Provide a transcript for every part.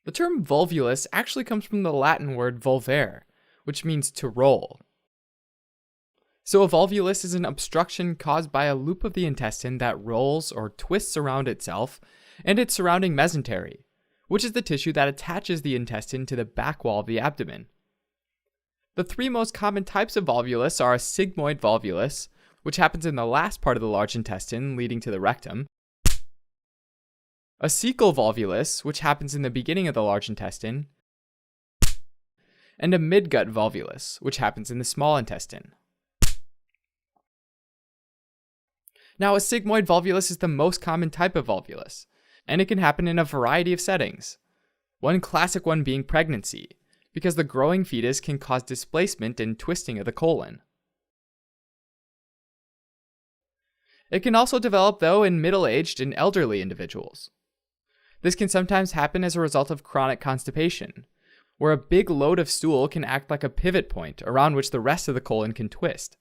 The term volvulus actually comes from the Latin word volvere, which means to roll. So a volvulus is an obstruction caused by a loop of the intestine that rolls or twists around itself and its surrounding mesentery, which is the tissue that attaches the intestine to the back wall of the abdomen. The three most common types of volvulus are a sigmoid volvulus, which happens in the last part of the large intestine leading to the rectum, a cecal volvulus, which happens in the beginning of the large intestine, and a midgut volvulus, which happens in the small intestine. Now, a sigmoid volvulus is the most common type of volvulus, and it can happen in a variety of settings. One classic one being pregnancy, because the growing fetus can cause displacement and twisting of the colon. It can also develop, though, in middle-aged and elderly individuals. This can sometimes happen as a result of chronic constipation, where a big load of stool can act like a pivot point around which the rest of the colon can twist.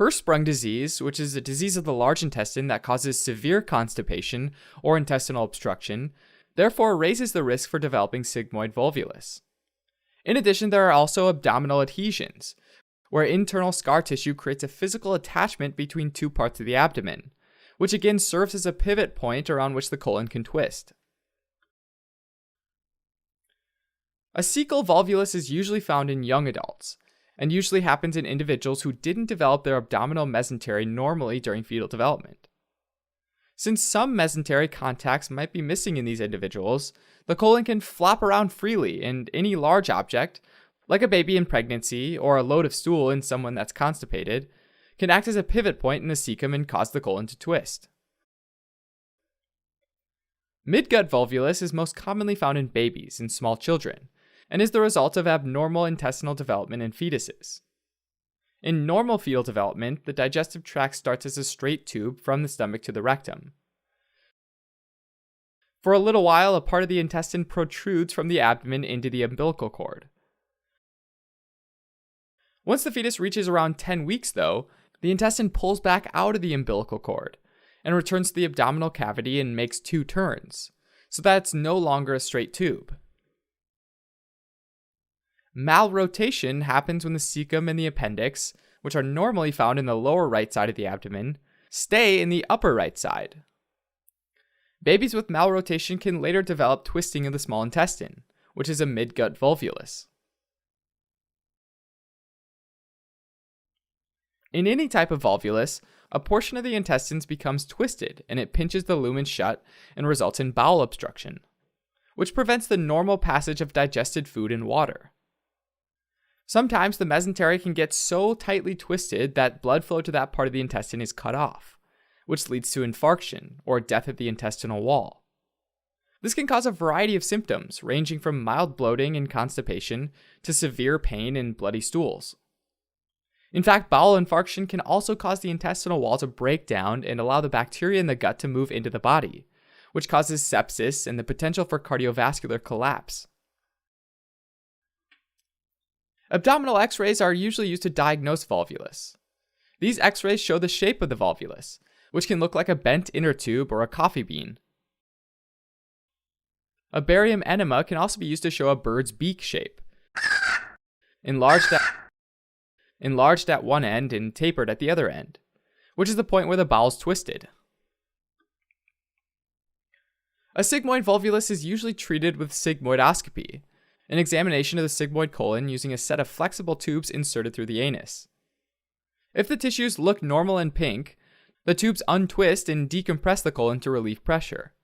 Hirschsprung disease, which is a disease of the large intestine that causes severe constipation or intestinal obstruction, therefore raises the risk for developing sigmoid volvulus. In addition, there are also abdominal adhesions, where internal scar tissue creates a physical attachment between two parts of the abdomen, which again serves as a pivot point around which the colon can twist. A cecal volvulus is usually found in young adults, and usually happens in individuals who didn't develop their abdominal mesentery normally during fetal development. Since some mesentery contacts might be missing in these individuals, the colon can flop around freely, and any large object, like a baby in pregnancy or a load of stool in someone that's constipated, can act as a pivot point in the cecum and cause the colon to twist. Midgut volvulus is most commonly found in babies and small children, and is the result of abnormal intestinal development in fetuses. In normal fetal development, the digestive tract starts as a straight tube from the stomach to the rectum. For a little while, a part of the intestine protrudes from the abdomen into the umbilical cord. Once the fetus reaches around 10 weeks, though, the intestine pulls back out of the umbilical cord and returns to the abdominal cavity and makes two turns, so that it's no longer a straight tube. Malrotation happens when the cecum and the appendix, which are normally found in the lower right side of the abdomen, stay in the upper right side. Babies with malrotation can later develop twisting of the small intestine, which is a midgut volvulus. In any type of volvulus, a portion of the intestines becomes twisted and it pinches the lumen shut and results in bowel obstruction, which prevents the normal passage of digested food and water. Sometimes the mesentery can get so tightly twisted that blood flow to that part of the intestine is cut off, which leads to infarction or death of the intestinal wall. This can cause a variety of symptoms, ranging from mild bloating and constipation to severe pain and bloody stools. In fact, bowel infarction can also cause the intestinal wall to break down and allow the bacteria in the gut to move into the body, which causes sepsis and the potential for cardiovascular collapse. Abdominal x-rays are usually used to diagnose volvulus. These x-rays show the shape of the volvulus, which can look like a bent inner tube or a coffee bean. A barium enema can also be used to show a bird's beak shape, enlarged at one end and tapered at the other end, which is the point where the bowel's twisted. A sigmoid volvulus is usually treated with sigmoidoscopy, an examination of the sigmoid colon using a set of flexible tubes inserted through the anus. If the tissues look normal and pink, the tubes untwist and decompress the colon to relieve pressure.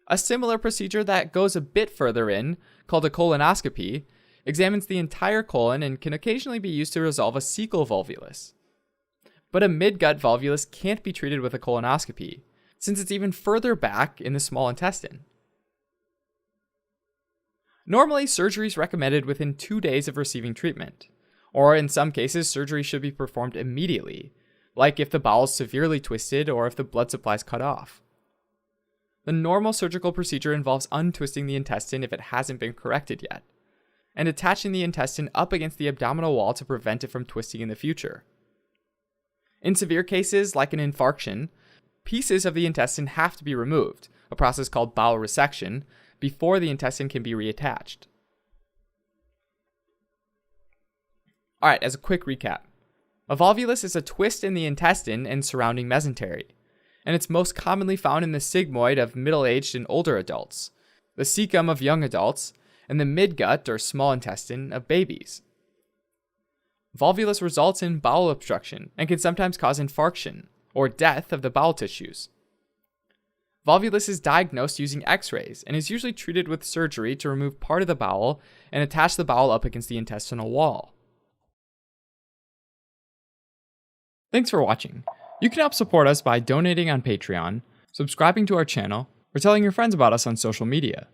A similar procedure that goes a bit further in, called a colonoscopy, examines the entire colon and can occasionally be used to resolve a cecal volvulus. But a midgut volvulus can't be treated with a colonoscopy, since it's even further back in the small intestine. Normally, surgery is recommended within 2 days of receiving treatment, or in some cases, surgery should be performed immediately, like if the bowel is severely twisted or if the blood supply is cut off. The normal surgical procedure involves untwisting the intestine if it hasn't been corrected yet, and attaching the intestine up against the abdominal wall to prevent it from twisting in the future. In severe cases, like an infarction, pieces of the intestine have to be removed, a process called bowel resection, before the intestine can be reattached. Alright, as a quick recap, a volvulus is a twist in the intestine and surrounding mesentery, and it's most commonly found in the sigmoid of middle-aged and older adults, the cecum of young adults, and the midgut or small intestine of babies. Volvulus results in bowel obstruction and can sometimes cause infarction or death of the bowel tissues. Volvulus is diagnosed using x-rays and is usually treated with surgery to remove part of the bowel and attach the bowel up against the intestinal wall. Thanks for watching. You can help support us by donating on Patreon, subscribing to our channel, or telling your friends about us on social media.